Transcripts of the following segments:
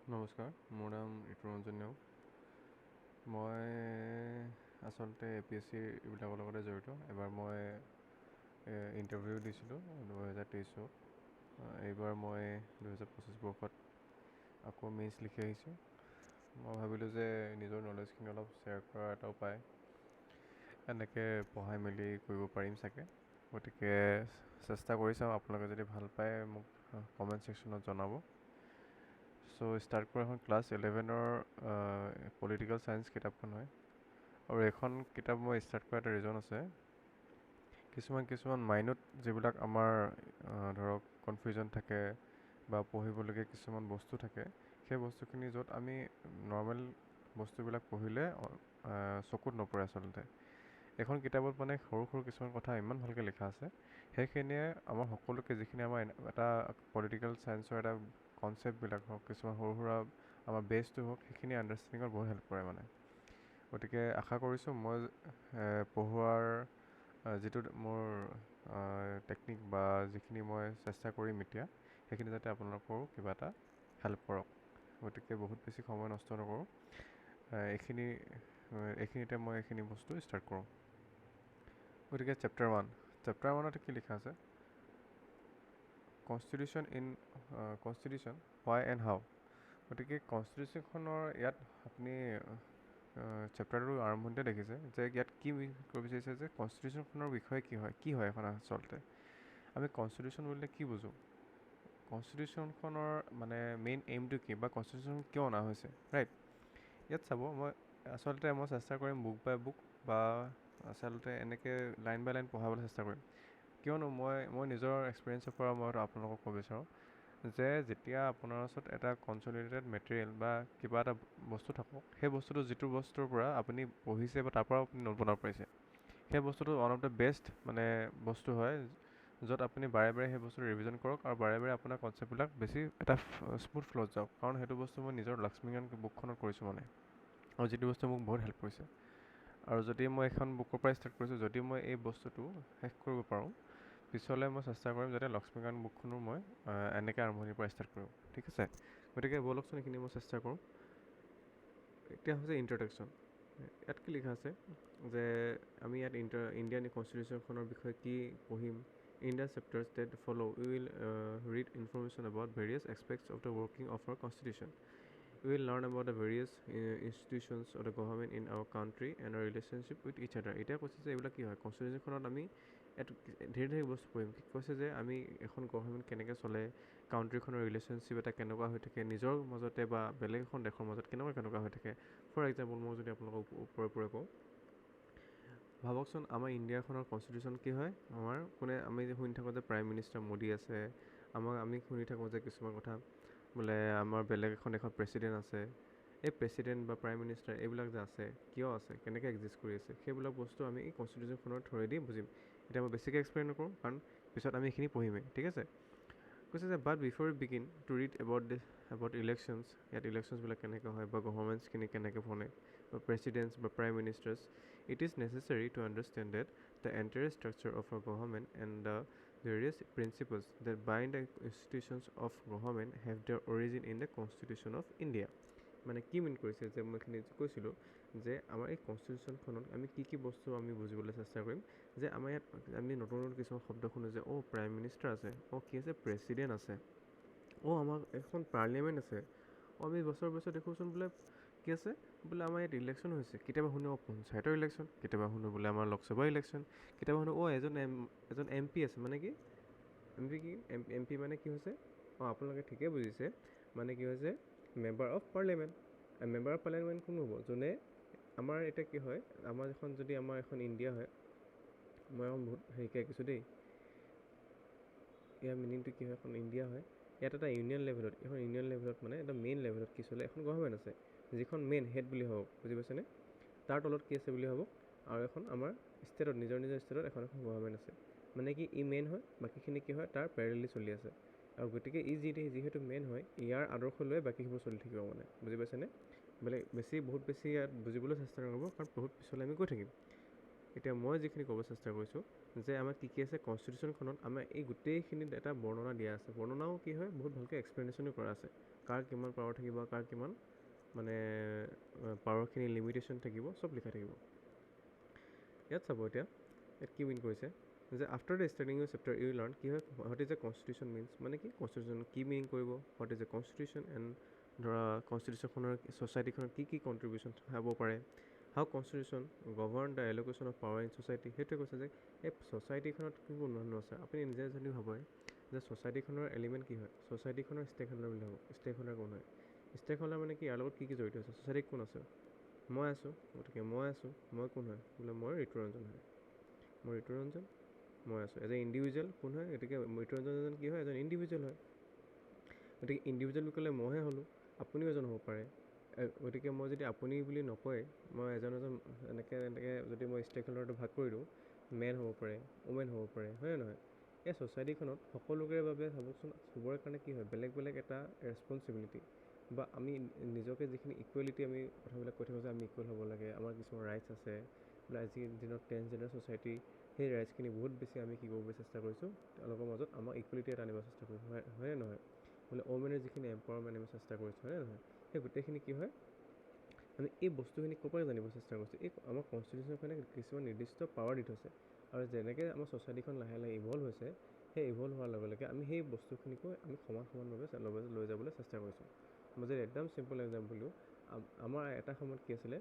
নমস্কাৰ, মোৰ নাম ঋতুৰঞ্জন নেওগ। মই আচলতে APSC এইবিলাকৰ লগতে জড়িত। এবাৰ মই ইণ্টাৰভিউ দিছিলোঁ 2023 এইবাৰ মই 2025 বৰ্ষত আকৌ মেইনছ লিখি আহিছোঁ। মই ভাবিলোঁ যে নিজৰ নলেজখিনি অলপ শ্বেয়াৰ কৰাৰ এটা উপায় এনেকৈ পঢ়াই মেলি কৰিব পাৰিম চাগে, গতিকে চেষ্টা কৰি চাওঁ। আপোনালোকে যদি ভাল পায় মোক কমেণ্ট ছেকশ্যনত জনাব। চ' ষ্টাৰ্ট কৰা এখন ক্লাছ 11ৰ পলিটিকেল ছায়েন্স কিতাপখন হয়, আৰু এইখন কিতাপ মই ষ্টাৰ্ট কৰা এটা ৰিজন আছে। কিছুমান মাইনত যিবিলাক আমাৰ ধৰক কনফিউজন থাকে বা পঢ়িবলগীয়া কিছুমান বস্তু থাকে, সেই বস্তুখিনি য'ত আমি নৰ্মেল বস্তুবিলাক পঢ়িলে চকুত নপৰে আচলতে। এইখন কিতাপত মানে সৰু কিছুমান কথা ইমান ভালকৈ লিখা আছে, সেইখিনিয়ে আমাৰ সকলোকে, যিখিনি আমাৰ এটা পলিটিকেল ছায়েন্সৰ এটা কনচেপ্টবিলাক হওক, কিছুমান সৰু সুৰা আমাৰ বেছটো হওক, সেইখিনি আণ্ডাৰষ্টেণ্ডিঙত বহুত হেল্প কৰে মানে। গতিকে আশা কৰিছোঁ মই পঢ়োৱাৰ যিটো মোৰ টেকনিক বা যিখিনি মই চেষ্টা কৰিম এতিয়া, সেইখিনি যাতে আপোনালোকৰো কিবা এটা হেল্প কৰক। গতিকে বহুত বেছি সময় নষ্ট নকৰোঁ, এইখিনিতে মই এইখিনি বস্তু ষ্টাৰ্ট কৰোঁ। গতিকে চেপ্টাৰ 1ত কি লিখা আছে? কনষ্টিটিউশ্যন হোৱাই এণ্ড হাউ। গতিকে কনষ্টিটিউশ্যনখনৰ ইয়াত আপুনি চেপ্টাৰটো আৰম্ভণিতে দেখিছে যে ইয়াত কি ক'ব বিচাৰিছে যে কনষ্টিটিউশ্যনখনৰ বিষয়ে কি হয় এখন আচলতে। আমি কনষ্টিটিউশ্যন বুলিলে কি বুজোঁ? কনষ্টিটিউশ্যনখনৰ মানে মেইন এইমটো কি, বা কনষ্টিটিউশ্যন কিয় অনা হৈছে, ৰাইট? ইয়াত চাব, মই চেষ্টা কৰিম বুক বাই বুক বা আচলতে এনেকৈ লাইন বাই লাইন পঢ়াবলৈ চেষ্টা কৰিম, কিয়নো মই নিজৰ এক্সপিৰিয়েঞ্চৰ পৰা মই আপোনালোকক ক'ব বিচাৰোঁ যে যেতিয়া আপোনাৰ ওচৰত এটা কনচলিডেটেড মেটেৰিয়েল বা কিবা এটা বস্তু থাকক, সেই বস্তুটো যিটো বস্তুৰ পৰা আপুনি পঢ়িছে বা তাৰ পৰা আপুনি নোট বনাব পাৰিছে, সেই বস্তুটো ওৱান অফ দ্য বেষ্ট মানে বস্তু হয়, য'ত আপুনি বাৰে বাৰে সেই বস্তুটো ৰিভিজন কৰক আৰু বাৰে বাৰে আপোনাৰ কনচেপ্টবিলাক বেছি এটা স্মুথ ফ্ল'ত যাওক। কাৰণ সেইটো বস্তু মই নিজৰ লক্ষ্মীকান্ত বুকখনত কৰিছোঁ মানে, আৰু যিটো বস্তু মোক বহুত হেল্প কৰিছে। আৰু যদি মই এখন বুকৰ পৰা ষ্টাৰ্ট কৰিছোঁ, যদি মই এই বস্তুটো শেষ কৰিব পাৰোঁ, পিছলৈ মই চেষ্টা কৰিম যাতে লক্ষ্মীকান্ত বুকখনো মই এনেকৈ আৰম্ভণিৰ পৰা ষ্টাৰ্ট কৰোঁ, ঠিক আছে? গতিকে ব'লকচোন এইখিনি মই চেষ্টা কৰোঁ। এতিয়া হৈছে ইণ্ট্ৰডাকশ্যন। ইয়াত কি লিখা আছে যে আমি ইয়াত ইণ্ডিয়ান কনষ্টিটিউশ্যনখনৰ বিষয়ে কি পঢ়িম। In the chapters that follow' we will read information about various aspects of the working of our constitution. We will learn about the various institutions of the government in our country and our relationship with each other. এতিয়া কৈছে যে এইবিলাক কি হয়, কনষ্টিটিউশ্যনখনত আমি ইয়াত ধেৰ বস্তু পঢ়িম। কৈছে যে আমি এখন গভৰ্ণমেণ্ট কেনেকৈ চলে, কাউণ্ট্ৰিখনৰ ৰিলেশ্যনশ্বিপ এটা কেনেকুৱা হৈ থাকে, নিজৰ মাজতে বা বেলেগ এখন দেশৰ মাজত কেনেকুৱা হৈ থাকে। ফৰ এক্সাম্পল মই যদি আপোনালোকক ওপৰে কওঁ, ভাবকচোন আমাৰ ইণ্ডিয়াখনৰ কনষ্টিটিউশ্যন কি হয়, আমি যে শুনি থাকোঁ যে প্ৰাইম মিনিষ্টাৰ মোদী আছে, আমি শুনি থাকোঁ যে কিছুমান কথা বোলে আমাৰ বেলেগ এখন দেশত প্ৰেছিডেণ্ট আছে। এই প্ৰেছিডেণ্ট বা প্ৰাইম মিনিষ্টাৰ এইবিলাক যে আছে, কিয় আছে, কেনেকৈ এক্সিষ্ট কৰি আছে, সেইবিলাক বস্তু আমি এই কনষ্টিটিউশ্যনখনৰ থ্ৰুৱেদি বুজিম। এতিয়া মই বেছিকৈ এক্সপ্লেইন নকৰোঁ, কাৰণ পিছত আমি এইখিনি পঢ়িমেই, ঠিক আছে? কৈছে যে but before you begin to read about elections, ইয়াত ইলেকশ্যনছবিলাক কেনেকৈ হয় বা গভৰ্ণমেণ্টছখিনি কেনেকৈ বনে বা প্ৰেছিডেণ্টছ বা prime ministers, it is necessary to understand that the entire structure of a government and the various principles that bind the institutions of government have their origin in the Constitution of India. মানে কি mean কৰিছে যে মই এইখিনি কৈছিলোঁ যে আমাৰ এই কনষ্টিটিউশ্যনখনত আমি কি বস্তু আমি বুজিবলৈ চেষ্টা কৰিম, যে আমাৰ ইয়াত আমি নতুন কিছুমান শব্দ শুনো যে প্ৰাইম মিনিষ্টাৰ আছে, কি আছে, প্ৰেছিডেণ্ট আছে, আমাৰ এখন পাৰ্লিয়ামেণ্ট আছে, আমি বছৰ দেখোচোন বোলে কি আছে, বোলে আমাৰ ইয়াত ইলেকশ্যন হৈছে। কেতিয়াবা শুনো পঞ্চায়তৰ ইলেকশ্যন, কেতিয়াবা শুনো বোলে আমাৰ লোকসভাৰ ইলেকশ্যন, কেতিয়াবা শুনো এজন MP আছে। মানে কি এম পি মানে কি হৈছে, আপোনালোকে ঠিকেই বুজিছে, মানে কি হৈছে member of parliament. Member of parliament কোন হ'ব, যোনে আমাৰ এতিয়া কি হয়, আমাৰ এখন ইণ্ডিয়া হয়, মই এখন বহুত হেৰিকৈ আঁকিছোঁ দেই, ইয়াৰ মিনিংটো কি হয়, এখন ইণ্ডিয়া হয়, ইয়াত এটা ইউনিয়ন লেভেলত মানে এটা মেইন লেভেলত কি চলে, এখন গভৰ্ণমেণ্ট আছে, যিখন মেইন হেড বুলি ভাবক, বুজি পাইছেনে? তাৰ তলত কি আছে বুলি ভাবক, আৰু এখন আমাৰ ষ্টেটত নিজৰ ষ্টেটত এখন গভৰ্ণমেণ্ট আছে। মানে কি ই মেইন হয়, বাকীখিনি কি হয়, তাৰ পেৰেলেলি চলি আছে। আৰু গতিকে যিহেতু মেইন হয়, ইয়াৰ আদৰ্শ লৈ বাকীবোৰ চলি থাকিব, মানে বুজি পাইছেনে? বহুত বেছি ইয়াত বুজিবলৈ চেষ্টা নকৰিব, কাৰণ বহুত পিছলৈ আমি গৈ থাকিম। এতিয়া মই যিখিনি ক'ব চেষ্টা কৰিছোঁ যে আমাৰ কি আছে কনষ্টিটিউশ্যনখনত আমাৰ এই গোটেইখিনিত এটা বৰ্ণনা দিয়া আছে। বৰ্ণনাও কি হয় বহুত ভালকৈ এক্সপ্লেনেশ্যনো কৰা আছে, কাৰ কিমান পাৱাৰ থাকিব, কাৰ কিমান মানে পাৱাৰখিনি লিমিটেশ্যন থাকিব, চব লিখা থাকিব। ইয়াত চাব এতিয়া ইয়াত কি মিন কৰিছে যে after the studying you chapter you learn কি হয় what is a constitution means, মানে কি কনষ্টিটিউশ্যন কি মিনিং কৰিব, what is a constitution and ধৰা কনষ্টিটিউশ্যনখনৰ ছ'চাইটিখনৰ কি কণ্ট্ৰিবিউশ্যন হ'ব পাৰে, how constitution govern the allocation of power in society. সেইটোৱে কৈছে যে এই ছ'চাইটিখনত কি কোন মানুহ আছে, আপুনি নিজে যদি ভাবে যে ছ'চাইটিখনৰ এলিমেণ্ট কি হয়, ছ'চাইটিখনৰ ষ্টেক হোল্ডাৰ বুলি ভাবক। ষ্টেক হোল্ডাৰ কোন হয়, ষ্টেক হোল্ডাৰ মানে কি ইয়াৰ লগত কি জড়িত আছে, ছ'চাইটিত কোন আছে, মই আছোঁ, গতিকে মই আছোঁ, মই কোন হয় বোলে মই ঋতুৰঞ্জন হয়, মই ঋতুৰঞ্জন মই আছোঁ। এজ এ ইণ্ডিভিজুৱেল কোন হয়, গতিকে ঋতুৰঞ্জন এজন কি হয়, এজন ইণ্ডিভিজুৱেল হয়। গতিকে ইণ্ডিভিজুৱেল বুলি ক'লে মইহে হ'লোঁ, আপুনিও এজন হ'ব পাৰে। গতিকে মই যদি আপুনি বুলি নকয়, মই এজন এনেকৈ যদি মই ষ্টেক হোল্ডাৰটো ভাগ কৰি দিওঁ, মেন হ'ব পাৰে, ওমেন হ'ব পাৰে, হয়নে নহয়। এই ছ'চাইটিখনত সকলোৰে বাবে চাবচোন চবৰে কাৰণে কি হয় বেলেগ বেলেগ এটা ৰেচপনচিবিলিটি, বা আমি নিজকে যিখিনি ইকুৱেলিটি আমি কথাবিলাক কৈ থাকোঁ যে আমি ইকুৱেল হ'ব লাগে, আমাৰ কিছুমান ৰাইটছ আছে, বোলে আজিৰ দিনত ট্ৰেন্সজেণ্ডাৰ ছ'চাইটি সেই ৰাইটছখিনি বহুত বেছি আমি কি কৰিব চেষ্টা কৰিছোঁ, তেওঁলোকৰ মাজত আমাৰ ইকুৱেলিটি এটা আনিব চেষ্টা কৰিছোঁ, হয়নে নহয়। বোলে ওমেনৰ যিখিনি এম্পাৱাৰমেণ্ট আমি চেষ্টা কৰিছোঁ, হয়নে নহয়। সেই গোটেইখিনি কি হয় আমি এই বস্তুখিনি ক'ৰ পৰা জানিব চেষ্টা কৰিছোঁ, এই আমাৰ কনষ্টিটিউশ্যনখনে কিছুমান নিৰ্দিষ্ট পাৱাৰ দি থৈছে, আৰু যেনেকৈ আমাৰ ছ'চাইটিখন লাহে লাহে ইভল্ভ হৈছে, সেই ইভল্ভ হোৱাৰ লগে লগে আমি সেই বস্তুখিনিকো আমি সমানভাৱে লৈ যাবলৈ চেষ্টা কৰিছোঁ। মই যদি একদম চিম্পল এক্সাম্পল দিওঁ, আমাৰ এটা সময়ত কি আছিলে,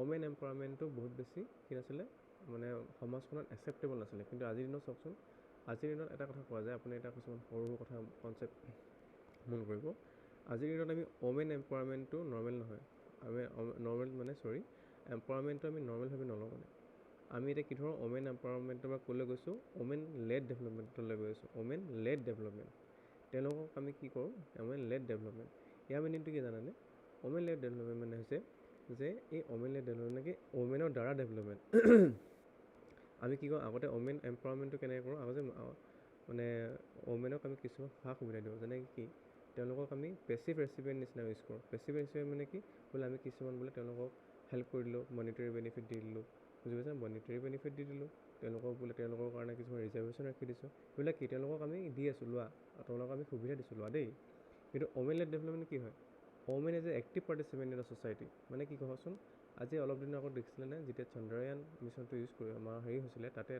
ওমেন এম্পাৱাৰমেণ্টটো বহুত বেছি কি নাছিলে, মানে সমাজখনত একচেপ্টেবল নাছিলে। কিন্তু আজিৰ দিনত চাওকচোন, আজিৰ দিনত এটা কথা কোৱা যায়, আপুনি এটা কিছুমান সৰু সৰু কথা কনচেপ্ট মন কৰিব। আজিৰ দিনত আমি ওমেন এম্পাৱাৰমেণ্টটো নৰ্মেল নহয়, আমি এম্পাৱাৰমেণ্টটো আমি নৰ্মেলভাৱে নলওঁ। মানে আমি এতিয়া কি ধৰোঁ ওমেন এম্পাৱাৰমেণ্টৰ পৰা ক'লৈ গৈছোঁ, ওমেন লেড ডেভেলপমেণ্টলৈ গৈ আছোঁ, ওমেন লেড ডেভেলপমেণ্ট। তেওঁলোকক আমি কি কৰোঁ, ওমেন লেড ডেভেলপমেণ্ট। ইয়াৰ মিনিংটো কি জানানে, ওমেন লেড ডেভেলপমেণ্ট মানে হৈছে যে এই ওমেন লেড ডেভেলপমেণ্ট কি ওমেনৰ দ্বাৰা ডেভেলপমেণ্ট। আমি কি কৰোঁ আগতে ওমেন এম্পাৱাৰমেণ্টটো কেনেকৈ কৰোঁ, আগতে মানে ওমেনক আমি কিছুমান সা সুবিধা দিওঁ, যেনেকৈ কি তেওঁলোকক আমি পেচিভ ৰেচিপিয়েণ্ট নিচিনা ইউজ কৰোঁ। পেচিভ ৰেচিপিয়েণ্ট মানে কি বোলে আমি কিছুমান বোলে তেওঁলোকক হেল্প কৰি দিলোঁ, মনিটাৰী বেনিফিট দি দিলোঁ, বুজি পাইছে, মনিটাৰী বেনিফিট দি দিলোঁ, তেওঁলোকক বোলে তেওঁলোকৰ কাৰণে কিছুমান ৰিজাৰ্ভেশ্যন ৰাখি দিছোঁ, সেইবিলাক কি তেওঁলোকক আমি দি আছোঁ লোৱা, তেওঁলোকক আমি সুবিধা দিছোঁ লোৱা দেই। কিন্তু ওমেন লেড ডেভেলপমেণ্ট কি হয়, women as a active participant in the society. মানে কি কওকচোন, আজি অলপ দিনৰ আগত দেখিছিলেনে যেতিয়া চন্দ্ৰয়ান মিছনটো ইউজ কৰি আমাৰ হৈছিলে, তাতে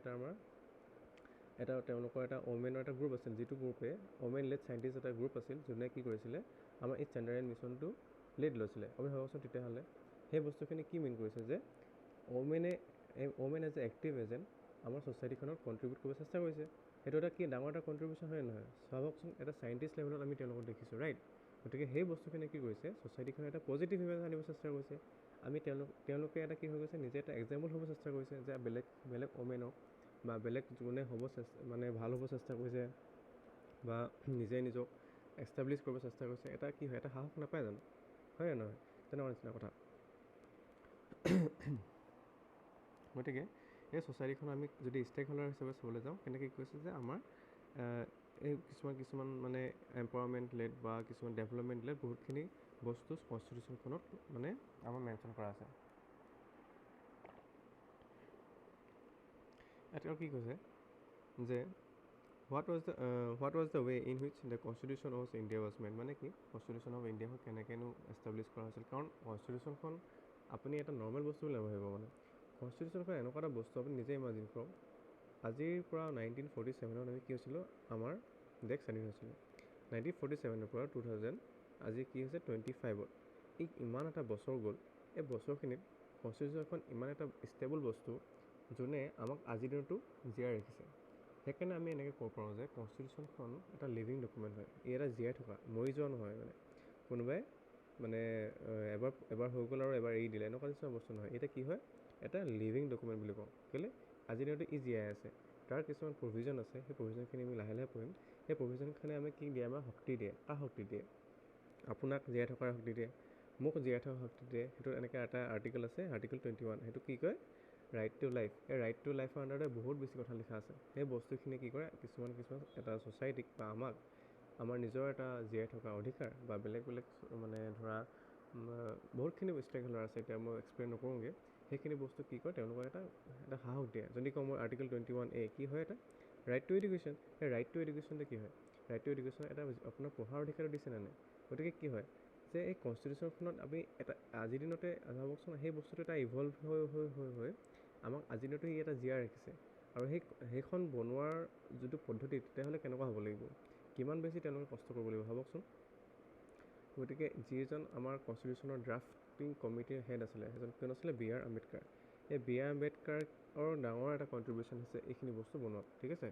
তেওঁলোকৰ এটা ওমেনৰ এটা গ্ৰুপ আছিল, যিটো গ্ৰুপে ওমেন লেড চাইণ্টিষ্ট এটা গ্ৰুপ আছিল, যোনে কি কৰিছিলে আমাৰ এই চন্দ্ৰয়ান মিছনটো লেড লৈছিলে। আপুনি ভাবকচোন তেতিয়াহ'লে সেই বস্তুখিনি কি মিন কৰিছে যে women as a active agent আমাৰ ছ'চাইটিখনত কণ্ট্ৰিবিউট কৰিব চেষ্টা কৰিছে। সেইটো এটা কি ডাঙৰ এটা কণ্ট্ৰিবিউশ্যন হয় নহয়, চাবকচোন এটা চাইণ্টিষ্ট লেভেলত আমি তেওঁলোকক দেখিছোঁ, ৰাইট। গতিকে সেই বস্তুখিনি কি কৰিছে, ছ'চাইটিখনে এটা পজিটিভ ইমেজ আনিব চেষ্টা কৰিছে। আমি তেওঁলোকে এটা কি হৈ গৈছে, নিজে এটা এক্সাম্পল হ'ব চেষ্টা কৰিছে, যে বেলেগ ওমেনক বা বেলেগ যোনে মানে ভাল হ'ব চেষ্টা কৰিছে বা নিজে নিজক এষ্টাব্লিছ কৰিব চেষ্টা কৰিছে, এটা কি হয়, এটা সাহস নাপায় জানো, হয় নহয়, তেনেকুৱা নিচিনা কথা। গতিকে এই ছ'চাইটিখন আমি যদি ষ্টেক হোল্ডাৰ হিচাপে চাবলৈ যাওঁ, কেনেকৈ কৈছে যে আমাৰ এই কিছুমান মানে এম্পাৱাৰমেণ্ট লেড বা কিছুমান ডেভেলপমেণ্ট লেড বহুতখিনি বস্তু কনষ্টিটিউশ্যনখনত মানে আমাৰ মেনশ্যন কৰা আছে। এতিয়া কি কৈছে যে what was the way in which the constitution of India was made. মানে কি কনষ্টিটিউশ্যন অফ ইণ্ডিয়াখন কেনেকৈনো এষ্টাব্লিছ কৰা হৈছিল, কাৰণ কনষ্টিটিউশ্যনখন আপুনি এটা নৰ্মেল বস্তু বুলি নাভাবিব। মানে কনষ্টিটিউশ্যনখন এনেকুৱা এটা বস্তু, আপুনি নিজে ইমাজিন কৰক, আজিৰ পৰা 1947 আমি কি হৈছিলোঁ, আমাৰ দেশ স্বাধীন হৈছিলে। 1947 পৰা 2000 আজি কি হৈছে 25, এই ইমান এটা বছৰ গ'ল। এই বছৰখিনিত কনষ্টিটিউশ্যনখন ইমান এটা ষ্টেবল বস্তু, যোনে আমাক আজিৰ দিনতো জীয়াই ৰাখিছে। সেইকাৰণে আমি এনেকৈ ক'ব পাৰোঁ যে কনষ্টিটিউশ্যনখন এটা লিভিং ডকুমেণ্ট হয়, ই এটা জীয়াই থকা, মৰি যোৱা নহয়। মানে কোনোবাই মানে এবাৰ হৈ গ'ল আৰু এবাৰ এৰি দিলে, এনেকুৱা নিচিনা বস্তু নহয়। এতিয়া কি হয়, এটা লিভিং ডকুমেণ্ট বুলি কওঁ, কেলৈ আজিৰ দিনতো ই জীয়াই আছে। তাৰ কিছুমান প্ৰভিজন আছে, সেই প্ৰভিজনখিনি আমি লাহে লাহে পঢ়িম। সেই প্ৰভিজনখিনি আমাক কি দিয়ে, আমাক শক্তি দিয়ে। কাৰ শক্তি দিয়ে, আপোনাক জীয়াই থকাৰ শক্তি দিয়ে, মোক জীয়াই থকাৰ শক্তি দিয়ে। সেইটো এনেকৈ এটা আৰ্টিকেল আছে, আৰ্টিকেল 21, সেইটো কি কয়, ৰাইট টু লাইফ। এই ৰাইট টু লাইফৰ আণ্ডাৰতে বহুত বেছি কথা লিখা আছে। সেই বস্তুখিনি কি কৰে, কিছুমান এটা ছ'চাইটিক বা আমাৰ নিজৰ এটা জীয়াই থকা অধিকাৰ বা বেলেগ মানে ধৰা বহুতখিনি ষ্টেক হোল্ডাৰ আছে, এতিয়া মই এক্সপ্লেইন নকৰোঁগৈ। সেইখিনি বস্তু কি কৰে, তেওঁলোকক এটা সাহস দিয়ে। যদি কওঁ মই আৰ্টিকেল 21A কি হয়, এটা ৰাইট টু এডুকেশ্যন। সেই ৰাইট টু এডুকেশ্যনটো কি হয়, ৰাইট টু এডুকেশ্যন এটা আপোনাৰ পঢ়াৰ অধিকাৰ দিছে নে নাই। গতিকে কি হয় যে এই কনষ্টিটিউশ্যনখনত আমি এটা আজিৰ দিনতে ভাবকচোন, সেই বস্তুটো এটা ইভল্ভ হৈ আমাক আজিৰ দিনতো ই এটা জীয়াই ৰাখিছে। আৰু সেইখন বনোৱাৰ যিটো পদ্ধতি, তেতিয়াহ'লে কেনেকুৱা হ'ব লাগিব, কিমান বেছি তেওঁলোকে কষ্ট কৰিব লাগিব ভাবকচোন। গতিকে যিজন আমাৰ কনষ্টিটিউশ্যনৰ ড্ৰাফটিং কমিটিৰ হেড আছিলে, সেইজন কোন আছিলে, বি আৰ আম্বেদকাৰ। এই বি আৰ আম্বেদকাৰৰ ডাঙৰ এটা কণ্ট্ৰিবিউশ্যন হৈছে এইখিনি বস্তু বনোৱাত, ঠিক আছে।